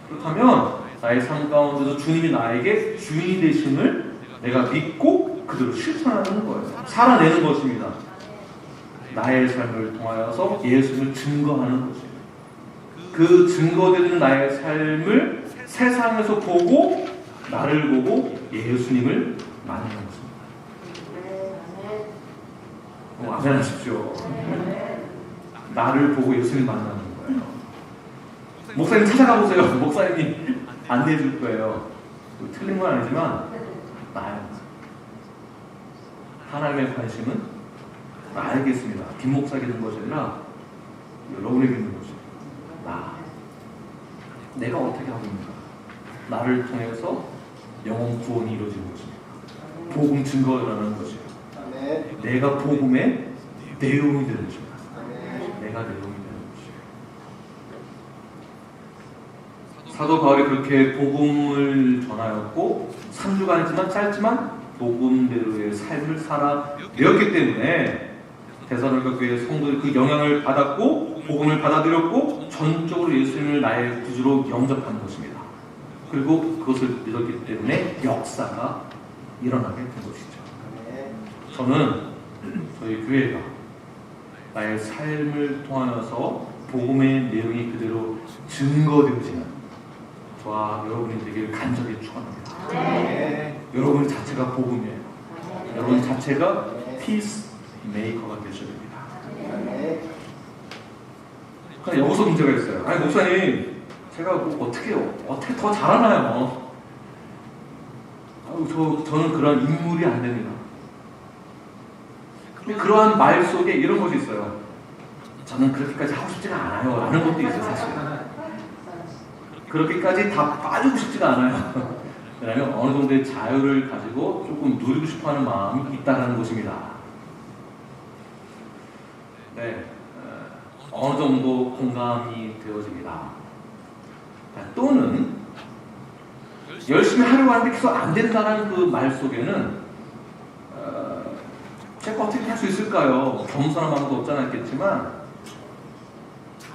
그렇다면 나의 삶 가운데서 주님이 나에게 주인이 되심을 내가 믿고 그대로 실천하는 거예요. 살아내는 것입니다. 나의 삶을 통하여서 예수님을 증거하는 것이에요. 그 증거되는 나의 삶을 세상에서 보고 나를 보고 예수님을 만나는 것입니다. 아멘 하십시오. 나를 보고 예수님 만나는 거예요. 목사님 찾아가보세요. 목사님이 안내해 줄 거예요. 틀린 건 아니지만 나예요. 하나님의 관심은 나에게 있습니다. 김 목사에게 있는 것이 아니라 여러분에게 있는 것이에요. 내가 어떻게 하고 있는가? 나를 통해서 영혼 구원이 이루어지는 것입니다. 복음 증거라는 것이에요. 내가 복음의 내용이 되는 것입니다. 내가 내용이 되는 것이에요. 사도 바울이 그렇게 복음을 전하였고 3주간이지만 짧지만 복음대로의 삶을 살아내었기 때문에 데살로니가 교회의 성도들이 그 영향을 받았고 복음을 받아들였고 전적으로 예수님을 나의 구주로 영접한 것입니다. 그리고 그것을 믿었기 때문에 역사가 일어나게 된 것이죠. 저는 저희 교회가 나의 삶을 통하여서 복음의 내용이 그대로 증거되어지는 저와 여러분이 되길 간절히 축원합니다. 여러분 자체가 복음이에요. 여러분 자체가 피스 메이커가 되셔야 됩니다. 그런데 여기서 문제가 있어요. 아니 목사님, 제가 뭐 어떻게 더 잘하나요? 저는 그런 인물이 안 됩니다. 근데 그러한 말 속에 이런 것이 있어요. 저는 그렇게까지 하고 싶지가 않아요. 라는 것도 있어요, 사실. 그렇게까지 다 빠지고 싶지가 않아요. 왜냐하면 어느 정도의 자유를 가지고 조금 누리고 싶어하는 마음이 있다는 것입니다. 네, 어느 정도 공감이 되어집니다. 또는 열심히 하려고 하는데 계속 안 된다는 그 말 속에는 제가 어떻게 할 수 있을까요? 겸손한 마음도 없지 않았겠지만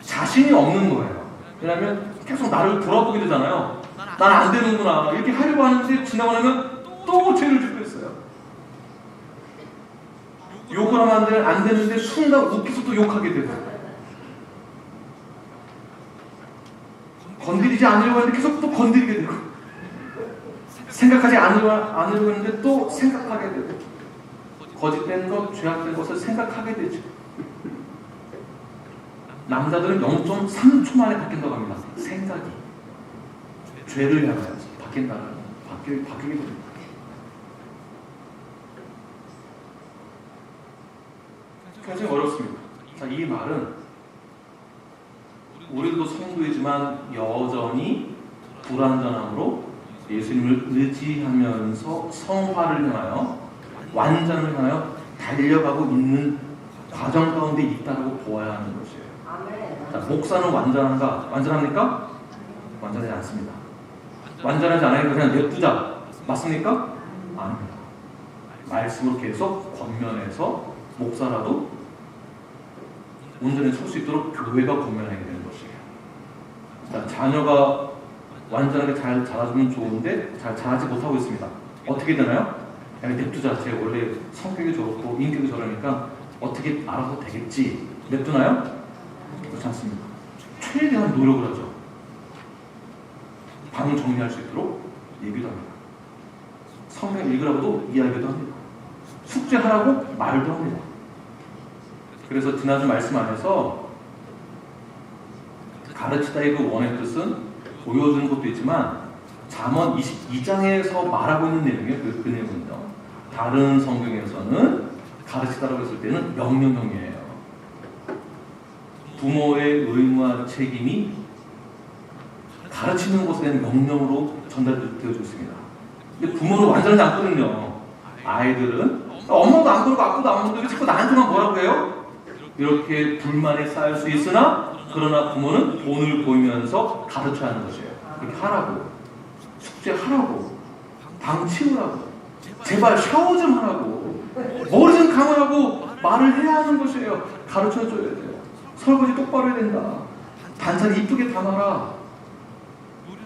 자신이 없는 거예요. 왜냐하면 계속 나를 돌아보게 되잖아요. 난 안 되는구나. 이렇게 하려고 하는데 지나고 나면 또 죄를 짓고 있어요. 욕을 하면 안 되는데 순간 웃기서 또 욕하게 되고 건드리지 않으려고 하는데 계속 또 건드리게 되고 생각하지 않으려고 했는데 또 생각하게 되고 거짓된 것, 죄악된 것을 생각하게 되죠. 남자들은 0.3초 만에 바뀐다고 합니다. 생각이 죄를 향하여 바뀌게 됩니다. 굉장히 어렵습니다. 자, 이 말은 우리도 성도이지만 여전히 불완전함으로 예수님을 의지하면서 성화를 향하여 완전을 향하여 달려가고 있는 과정 가운데 있다고 보아야 하는 것이에요. 자, 목사는 완전한가? 완전합니까? 완전하지 않습니다. 완전하지 않으니까 그냥 냅두자. 맞습니까? 아닙니다. 말씀으로 계속 권면해서 목사라도 온전히 설 수 있도록 교회가 권면하게 되는 것이에요. 자, 자녀가 완전하게 잘 자라주면 좋은데 잘 자라지 못하고 있습니다. 어떻게 되나요? 그냥 냅두자. 제 원래 성격이 저렇고 인격이 저러니까 어떻게 알아서 되겠지. 냅두나요? 그렇지 않습니다. 최대한 노력을 하죠. 방 정리할 수 있도록 얘기도 합니다. 성경 읽으라고도 이야기도 합니다. 숙제하라고 말도 합니다. 그래서 지난주 말씀 안에서 가르치다의 그 원의 뜻은 보여주는 것도 있지만 잠언 22장에서 말하고 있는 내용이에요. 그 내용은요. 다른 성경에서는 가르치다라고 했을 때는 명령형이에요. 부모의 의무와 책임이 가르치는 것에 대한 명령으로 전달되어지고 있습니다. 근데 부모는 완전히 않거든요. 아이들은 엄마도 안 그러고 아빠도 안 그러고 왜 자꾸 나한테만 뭐라고 해요? 이렇게 불만이 쌓일 수 있으나 그러나 부모는 돈을 보이면서 가르쳐야 하는 것이에요. 그렇게 하라고, 숙제하라고, 방 치우라고, 제발 샤워 좀 하라고, 머리 좀 감으라고 말을 해야 하는 것이에요. 가르쳐줘야 돼요. 설거지 똑바로 해야 된다. 반찬 이쁘게 담아라.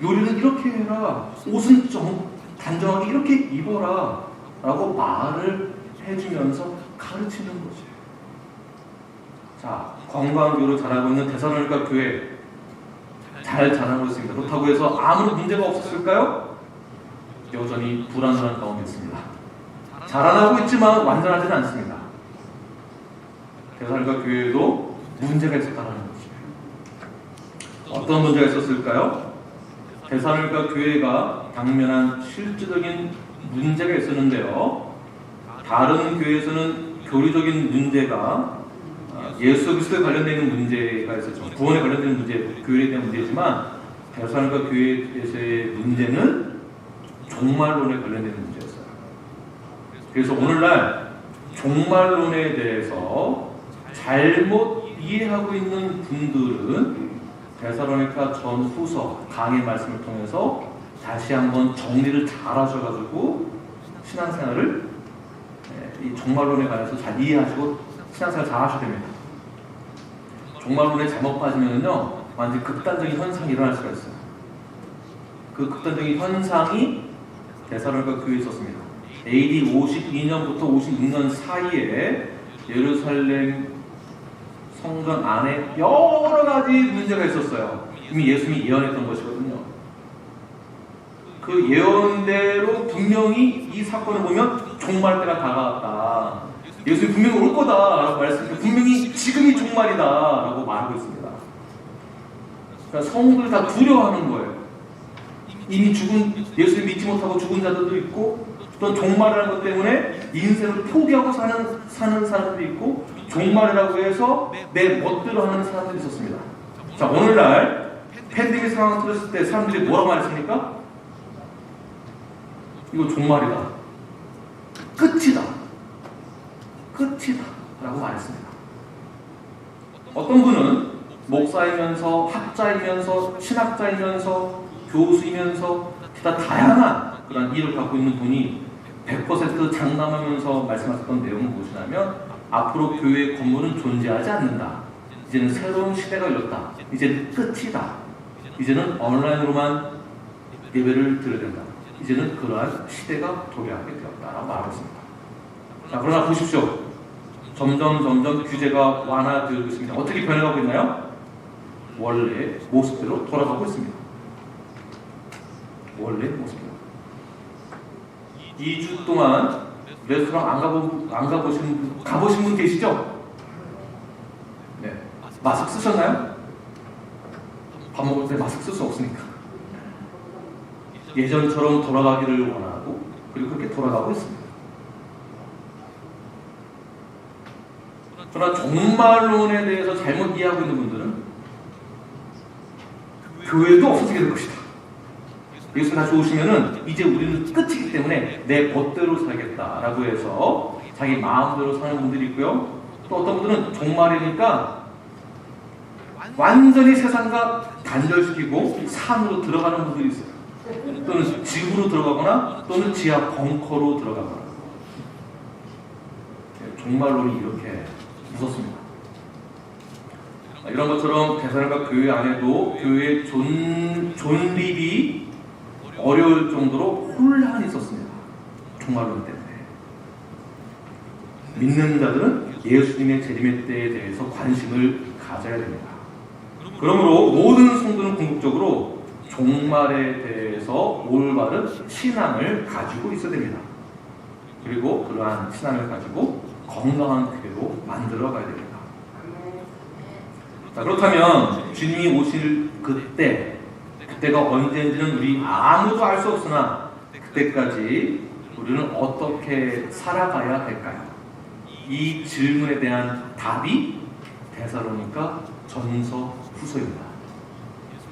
요리는 이렇게 해라. 옷은 좀 단정하게 이렇게 입어라. 라고 말을 해주면서 가르치는 거죠. 자, 건강교로 자라고 있는 데살로니가 교회 잘 자라고 있습니다. 그렇다고 해서 아무런 문제가 없었을까요? 여전히 불안한 가운데 있습니다. 자라나고 있지만 완전하지는 않습니다. 데살로니가 교회에도 문제가 있었다는 거죠. 어떤 문제가 있었을까요? 데살로니가 교회가 당면한 실질적인 문제가 있었는데요. 다른 교회에서는 교리적인 문제가 예수 그리스도에 관련되어 있는 문제가 있었죠. 구원에 관련된 문제, 교회에 대한 문제지만 데살로니가 교회에서의 문제는 종말론에 관련되는 문제였어요. 그래서 오늘날 종말론에 대해서 잘못 이해하고 있는 분들은 데살로니가 전후서 강의 말씀을 통해서 다시 한번 정리를 잘 하셔가지고 신앙생활을 이 종말론에 관해서 잘 이해하시고 신앙생활 잘 하셔야 됩니다. 종말론에 잘못 빠지면요 완전 극단적인 현상이 일어날 수가 있어요. 그 극단적인 현상이 데살로니가 교회에 있었습니다. AD 52년부터 56년 사이에 예루살렘 성전 안에 여러 가지 문제가 있었어요. 이미 예수님이 예언했던 것이거든요. 그 예언대로 분명히 이 사건을 보면 종말 때가 다가왔다. 예수님이 분명히 올 거다라고 말했습니다. 분명히 지금이 종말이다라고 말하고 있습니다. 그러니까 성도들이 다 두려워하는 거예요. 이미 예수님 믿지 못하고 죽은 자들도 있고, 또 종말이라는 것 때문에 인생을 포기하고 사는 사람들도 있고, 종말이라고 해서 내 멋대로 하는 사람들이 있었습니다. 자, 오늘날 팬데믹 상황 터졌을 때 사람들이 뭐라고 말했습니까? 이거 종말이다. 끝이다. 라고 말했습니다. 어떤 분은 목사이면서 학자이면서 신학자이면서 교수이면서 기타 다양한 그런 일을 갖고 있는 분이 100% 장담하면서 말씀하셨던 내용은 무엇이냐면 앞으로 교회의 건물은 존재하지 않는다. 이제는 새로운 시대가 열렸다. 이제는 끝이다. 이제는 온라인으로만 예배를 드려야 된다. 이제는 그러한 시대가 도래하게 되었다라고 말했습니다. 자, 그러나 보십시오. 점점 규제가 완화되고 있습니다. 어떻게 변해가고 있나요? 원래 모습대로 돌아가고 있습니다. 원래 모습대로. 2주 동안 레스토랑 가보신 분 계시죠? 네. 마스크 쓰셨나요? 밥 먹을 때 마스크 쓸 수 없으니까. 예전처럼 돌아가기를 원하고 그리고 그렇게 돌아가고 있습니다. 그러나 종말론에 대해서 잘못 이해하고 있는 분들은 교회도 없어지게 될 것이다. 예수 다시 오시면은 이제 우리는 끝이기 때문에 내 멋대로 살겠다라고 해서 자기 마음대로 사는 분들이 있고요. 또 어떤 분들은 종말이니까 완전히 세상과 단절시키고 산으로 들어가는 분들이 있어요. 또는 지구로 들어가거나 또는 지하 벙커로 들어가거나. 종말론이 이렇게 무섭습니다. 이런 것처럼 대사람과 교회 안에도 교회의 존립이 어려울 정도로 혼란이 있었습니다. 종말론 때문에. 믿는 자들은 예수님의 재림의 때에 대해서 관심을 가져야 됩니다. 그러므로 모든 성도는 궁극적으로 종말에 대해서 올바른 신앙을 가지고 있어야 됩니다. 그리고 그러한 신앙을 가지고 건강한 교회로 만들어 가야 됩니다. 자, 그렇다면 주님이 오실 그때가 언제인지는 우리 아무도 알 수 없으나 그때까지 우리는 어떻게 살아가야 할까요? 이 질문에 대한 답이 데살로니가 전서 후서입니다.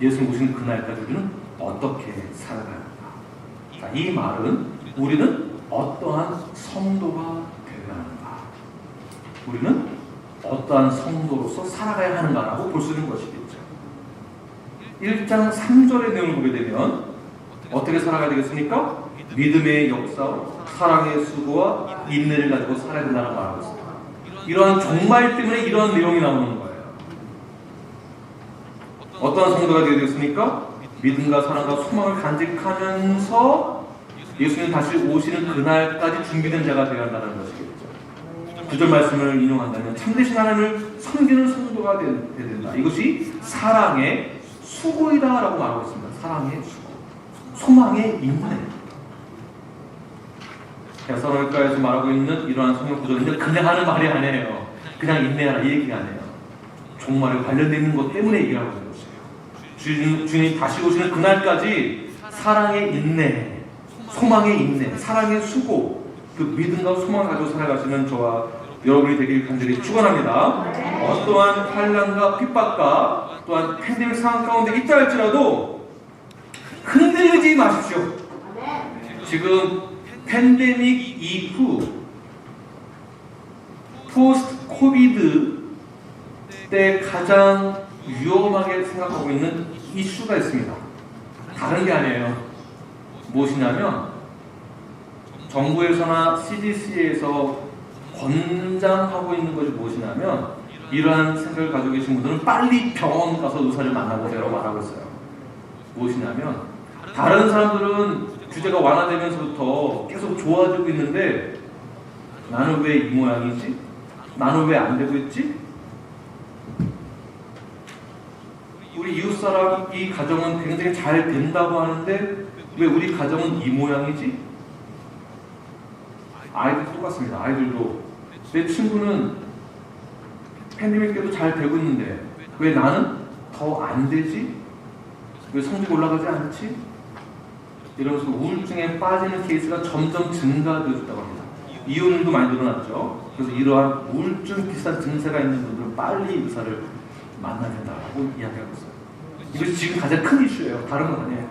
예수님 오신 그날까지 우리는 어떻게 살아가야 할까? 자, 이 말은 우리는 어떠한 성도가 되어야 하는가? 우리는 어떠한 성도로서 살아가야 하는가라고 볼 수 있는 것이겠죠. 1장 3절의 내용을 보게 되면 어떻게 살아가야 되겠습니까? 믿음의 역사와 사랑의 수고와 인내를 가지고 살아야 된다고 말하고 있습니다. 이러한 종말 때문에 이러한 내용이 나오는 거예요. 어떠한 성도가 되어야 되겠습니까? 믿음과 사랑과 소망을 간직하면서 예수님 다시 오시는 그날까지 준비된 자가 되어야 한다는 것이겠죠. 9절 말씀을 인용한다면 참되신 하나님을 섬기는 성도가 되어야 된다. 이것이 사랑의 수고이다 라고 말하고 있습니다. 사랑의 수고, 소망의 인내. 데살로니가에서 말하고 있는 이러한 성경 구절인데 그냥 하는 말이 아니에요. 그냥 인내하라 이 얘기가 아니에요. 종말에 관련되어 있는 것 때문에 얘기하고 있는 것이에요. 주님 다시 오시는 그날까지 사랑의 인내, 소망의 인내, 사랑의 수고, 그 믿음과 소망을 가지고 살아가시는 저와 여러분이 되길 간절히 축원합니다. 어떠한 환난과 핍박과 또한 팬데믹 상황 가운데 있다 할지라도 흔들리지 마십시오. 지금 팬데믹 이후 포스트 코비드 때 가장 위험하게 생각하고 있는 이슈가 있습니다. 다른 게 아니에요. 무엇이냐면 정부에서나 CDC에서 권장하고 있는 것이 무엇이냐면 이러한 생각을 가지고 계신 분들은 빨리 병원 가서 의사를 만나보세요 말하고 있어요. 무엇이냐면 다른 사람들은 규제가 완화되면서부터 계속 좋아지고 있는데 나는 왜 이 모양이지? 나는 왜 안 되고 있지? 우리 이웃사람 이 가정은 굉장히 잘 된다고 하는데 왜 우리 가정은 이 모양이지? 아이들도 똑같습니다. 아이들도 내 친구는 팬데믹 때도 잘 되고 있는데 왜 나는 더 안 되지? 왜 성적이 올라가지 않지? 이러면서 우울증에 빠지는 케이스가 점점 증가되었다고 합니다. 이혼도 많이 늘어났죠. 그래서 이러한 우울증 비슷한 증세가 있는 분들은 빨리 의사를 만나야 된다고 이야기하고 있어요. 이것이 지금 가장 큰 이슈예요. 다른 건 아니에요.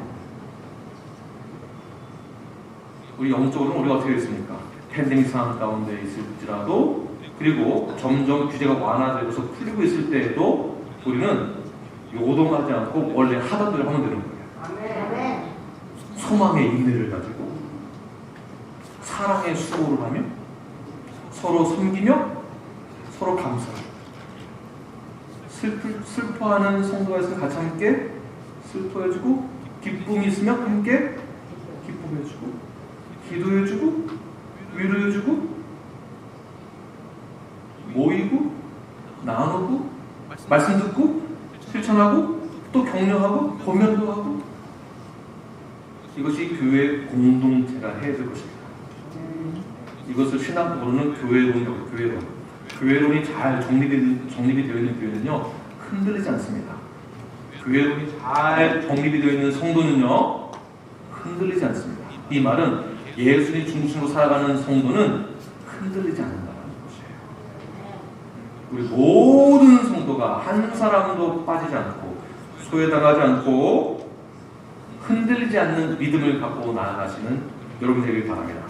우리 영적으로는 우리가 어떻게 됐습니까? 팬데믹 상황 가운데 있을지라도 그리고 점점 규제가 완화되면서 풀리고 있을 때에도 우리는 요동하지 않고 원래 하던 대로 하면 되는 거예요. 소망의 인내를 가지고 사랑의 수고를 하며 서로 섬기며 서로 감사하고 슬퍼하는 성도가 있으면 같이 함께 슬퍼해주고 기쁨이 있으면 함께 기쁨해주고 기도해주고 위로해주고 모이고 나누고 말씀 듣고 실천하고 또 격려하고 고면도 하고 이것이 교회 공동체가 해야 될 것입니다. 이것을 신학으로는 교회론이라고 교회론이 잘 정립이 되어 있는 교회는요 흔들리지 않습니다. 교회론이 잘 정립이 되어 있는 성도는요 흔들리지 않습니다. 이 말은 예수님 중심으로 살아가는 성도는 흔들리지 않는다는 것이에요. 우리 모든 성도가 한 사람도 빠지지 않고 소외당하지 않고 흔들리지 않는 믿음을 갖고 나아가시는 여러분 되길 바랍니다.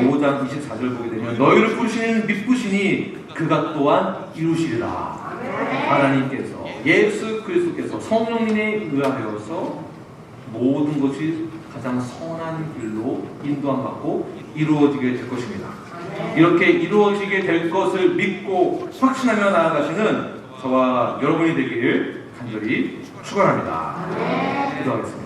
5장 24절 보게 되면 너희를 부르시는 믿부시니 그가 또한 이루시리라. 하나님께서 예수 그리스도께서 성령님에 의하여서 모든 것이 가장 선한 길로 인도함 받고 이루어지게 될 것입니다. 이렇게 이루어지게 될 것을 믿고 확신하며 나아가시는 저와 여러분이 되기를 간절히 축원합니다. 기도하겠습니다.